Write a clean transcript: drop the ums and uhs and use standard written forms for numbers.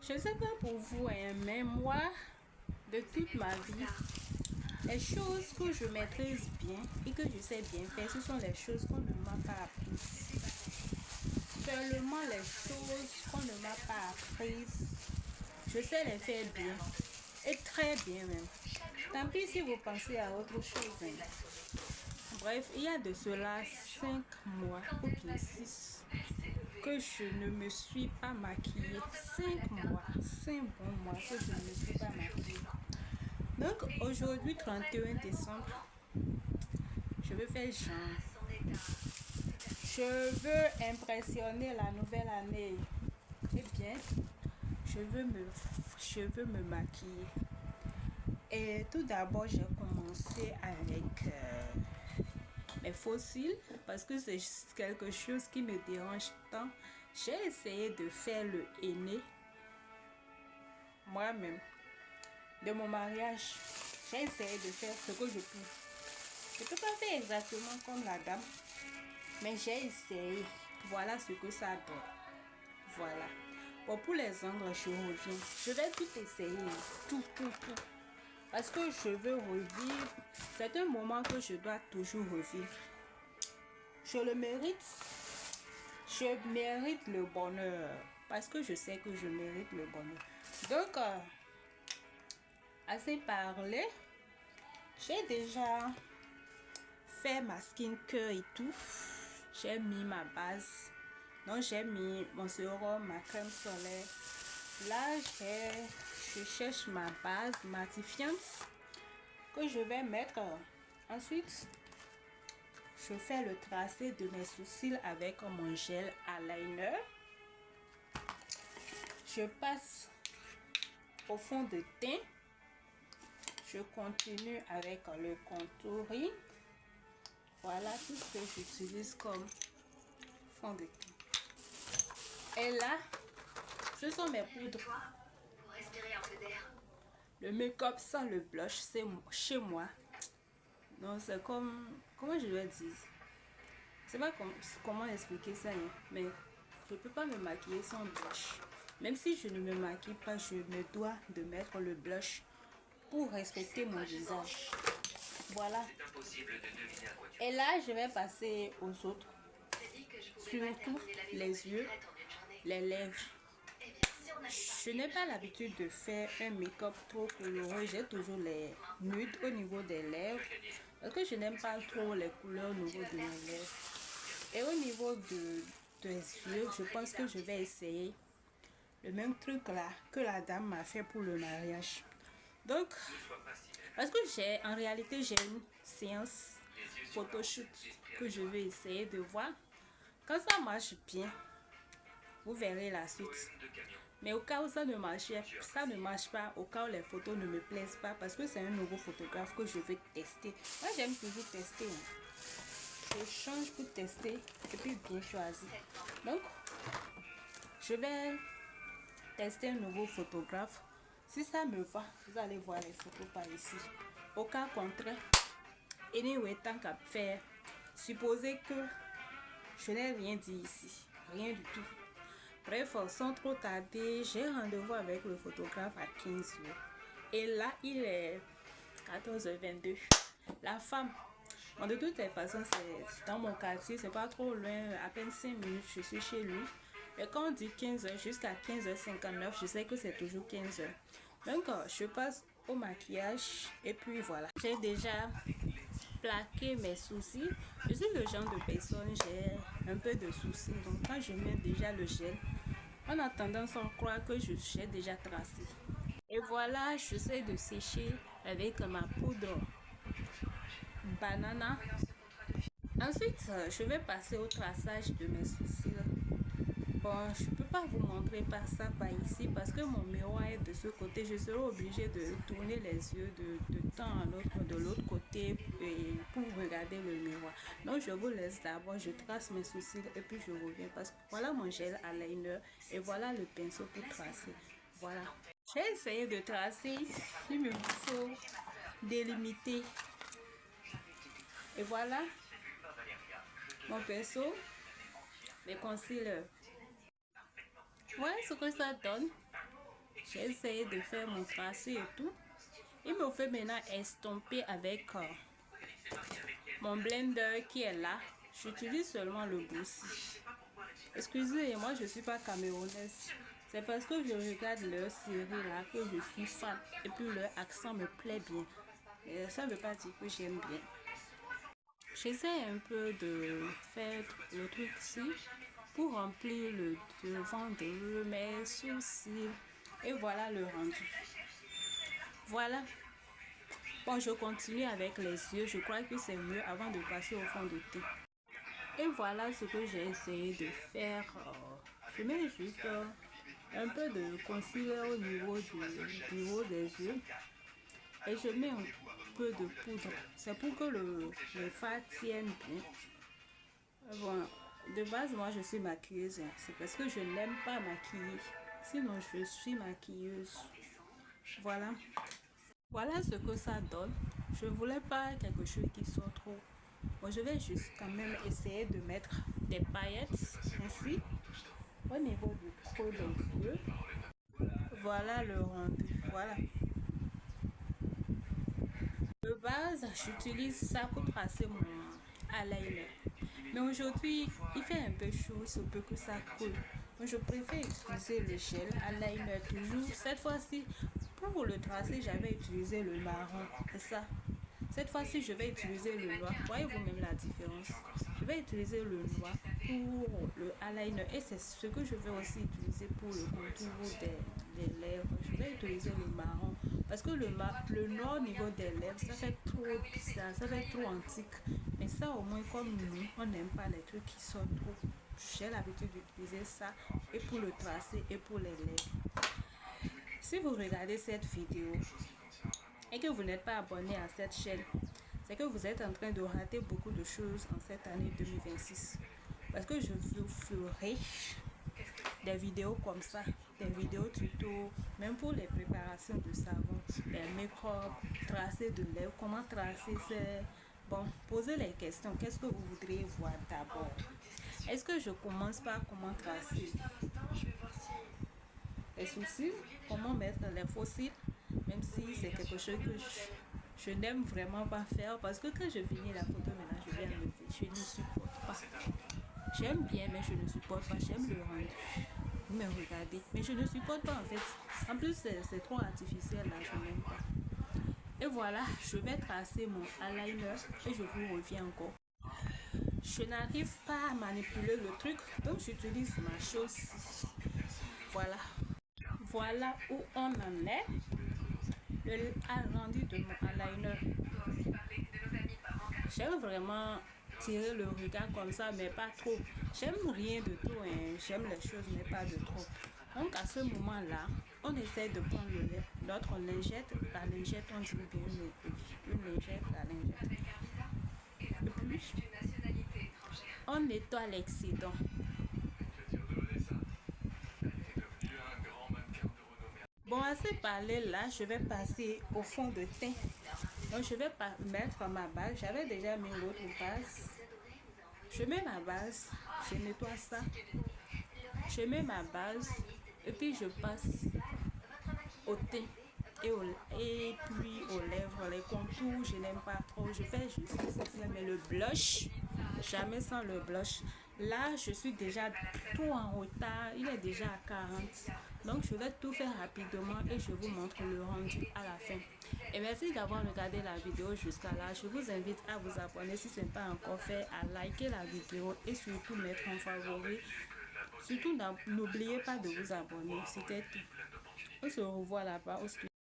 Je ne sais pas pour vous, hein, mais moi, de toute ma vie, les choses que je maîtrise bien et que je sais bien faire, ce sont les choses qu'on ne m'a pas apprises. Seulement les choses qu'on ne m'a pas apprises, je sais les faire bien. Et très bien même. Tant pis si vous pensez à autre chose, hein. Bref, il y a de cela 5 mois ou bien 6 que je ne me suis pas maquillée. 5 mois, 5 bons mois que je ne me suis pas maquillée. Donc aujourd'hui, 31 décembre, je veux faire genre. Je veux impressionner la nouvelle année. Eh bien, je veux me maquiller. Et tout d'abord, j'ai commencé avec mes fossiles parce que c'est quelque chose qui me dérange tant. J'ai essayé de faire le henné moi-même. De mon mariage, j'ai essayé de faire ce que je peux. Je ne peux pas faire exactement comme la dame, mais j'ai essayé. Voilà ce que ça donne. Voilà. Bon, pour les ongles, je reviens. Je vais tout essayer. Tout. Parce que je veux revivre. C'est un moment que je dois toujours revivre. Je le mérite. Je mérite le bonheur. Parce que je sais que je mérite le bonheur. Donc, assez parlé. J'ai déjà fait ma skincare et tout. J'ai mis ma base. Donc, j'ai mis mon sérum, ma crème solaire. Là, je cherche ma base matifiante que je vais mettre. Ensuite, je fais le tracé de mes sourcils avec mon gel eyeliner. Je passe au fond de teint. Je continue avec le contouring. Voilà tout ce que j'utilise comme fond de teint. Et là, ce sont mes poudres. Le make-up sans le blush, c'est chez moi. Donc c'est comme, comment je vais dire? Je sais pas comment expliquer ça, hein, mais je peux pas me maquiller sans blush. Même si je ne me maquille pas, je me dois de mettre le blush pour respecter mon visage. Voilà. Et là, je vais passer aux autres. Surtout les yeux, les lèvres. Je n'ai pas l'habitude de faire un make-up trop coloré. J'ai toujours les nudes au niveau des lèvres. Parce que je n'aime pas trop les couleurs au niveau de mes lèvres. Et au niveau des yeux, je pense que je vais essayer le même truc là que la dame m'a fait pour le mariage. Donc, parce que en réalité, j'ai une séance photoshoot que je vais essayer de voir. Quand ça marche bien, vous verrez la suite. Mais au cas où ça ne marche pas, au cas où les photos ne me plaisent pas, parce que c'est un nouveau photographe que je veux tester. Moi, j'aime toujours tester. Hein. Je change pour tester et puis bien choisir. Donc, je vais tester un nouveau photographe. Si ça me va, vous allez voir les photos par ici. Au cas contraire, anyway, tant qu'à faire, supposez que je n'ai rien dit ici. Rien du tout. Bref, sans trop tarder, j'ai rendez-vous avec le photographe à 15h. Et là, il est 14h22. La femme, bon, de toutes les façons, c'est dans mon quartier, c'est pas trop loin, à peine 5 minutes, je suis chez lui. Et quand on dit 15h jusqu'à 15h59, je sais que c'est toujours 15h. Donc, je passe au maquillage et puis voilà. J'ai déjà plaqué mes sourcils. Je suis le genre de personne, j'ai un peu de soucis. Donc, quand je mets déjà le gel, on a tendance à croire que j'ai déjà tracé. Et voilà, j'essaie de sécher avec ma poudre banana. Ensuite, je vais passer au traçage de mes sourcils. Bon, je ne peux pas vous montrer par ça, par ici, parce que mon miroir est de ce côté. Je serai obligée de tourner les yeux de temps à l'autre, de l'autre côté, pour regarder le miroir. Donc, je vous laisse d'abord, je trace mes sourcils et puis je reviens. Parce que voilà mon gel eyeliner et voilà le pinceau pour tracer. Voilà. J'ai essayé de tracer. Il me faut délimiter. Et voilà mon pinceau, les concealers. Voilà ce que ça donne. J'ai essayé de faire mon tracé et tout. Il me fait maintenant estomper avec mon blender qui est là. J'utilise seulement le Boussi. Excusez-moi, je ne suis pas camerounaise. C'est parce que je regarde leur série là que je suis fan. Et puis leur accent me plaît bien. Et ça ne veut pas dire que j'aime bien. J'essaie un peu de faire le truc ici pour remplir le devant de mes sourcils. Et voilà le rendu. Voilà. Bon, je continue avec les yeux. Je crois que c'est mieux avant de passer au fond de teint. Et voilà ce que j'ai essayé de faire. Je mets juste un peu de concealer au niveau des yeux. Et je mets un peu de poudre. C'est pour que le fard tienne bien. Bon, de base, moi je suis maquilleuse. C'est parce que je n'aime pas maquiller. Sinon, je suis maquilleuse. Voilà. Voilà ce que ça donne. Je voulais pas quelque chose qui soit trop. Bon, je vais juste quand même essayer de mettre des paillettes ainsi au niveau du creux des yeux. Voilà le rendu. Voilà. De base, j'utilise ça pour tracer mon eyeliner. Mais aujourd'hui, il fait un peu chaud, il se peut que ça coule. Donc, je préfère utiliser le gel eyeliner toujours. Cette fois-ci, pour le tracer, j'avais utilisé le marron. C'est ça. Cette fois-ci, je vais utiliser le noir. Voyez-vous même la différence? Je vais utiliser le noir pour le eyeliner. Et c'est ce que je vais aussi utiliser pour le contour des lèvres. Je vais utiliser le marron. Parce que le noir au niveau des lèvres, ça fait trop bizarre, ça fait trop antique. Mais ça, au moins, comme nous, on n'aime pas les trucs qui sont trop. J'ai l'habitude d'utiliser ça et pour le tracer et pour les lèvres. Si vous regardez cette vidéo et que vous n'êtes pas abonné à cette chaîne, c'est que vous êtes en train de rater beaucoup de choses en cette année 2026. Parce que je vous ferai des vidéos comme ça, des vidéos tuto, même pour les préparations de savon, les make-up, tracer de lèvres, comment tracer c'est... Bon, posez les questions. Qu'est-ce que vous voudriez voir d'abord? Est-ce que je commence par comment tracer les sourcils, comment mettre les faux cils, même si c'est quelque chose que je n'aime vraiment pas faire, parce que quand je finis la photo maintenant, je vais enlever, je ne supporte pas. J'aime bien, mais je ne supporte pas. J'aime le rendu. Vous me regardez, mais je ne supporte pas en fait. En plus, c'est trop artificiel là, je n'aime pas. Et voilà, je vais tracer mon eyeliner et je vous reviens encore. Je n'arrive pas à manipuler le truc, donc j'utilise ma chose. Voilà. Voilà où on en est. Le rendu de mon eyeliner. J'aime vraiment tirer le regard comme ça, mais pas trop. J'aime rien de tout, hein. J'aime les choses, mais pas de trop. Donc à ce moment-là, on essaie de prendre notre lingette, la lingette, on dit bien une lingette, la lingette. Et puis, on nettoie l'excédent. Bon, assez parlé là, je vais passer au fond de teint. Donc je vais mettre ma base. J'avais déjà mis l'autre base. Je mets ma base, je nettoie ça. Je mets ma base et puis je passe au teint et puis aux lèvres, les contours, je n'aime pas trop. Je fais juste ça, mais le blush, jamais sans le blush. Là, je suis déjà trop en retard, il est déjà à 40. Donc, je vais tout faire rapidement et je vous montre le rendu à la fin. Et merci d'avoir regardé la vidéo jusqu'à là. Je vous invite à vous abonner si ce n'est pas encore fait, à liker la vidéo et surtout mettre en favori. Surtout, n'oubliez pas de vous abonner. C'était tout. On se revoit là-bas.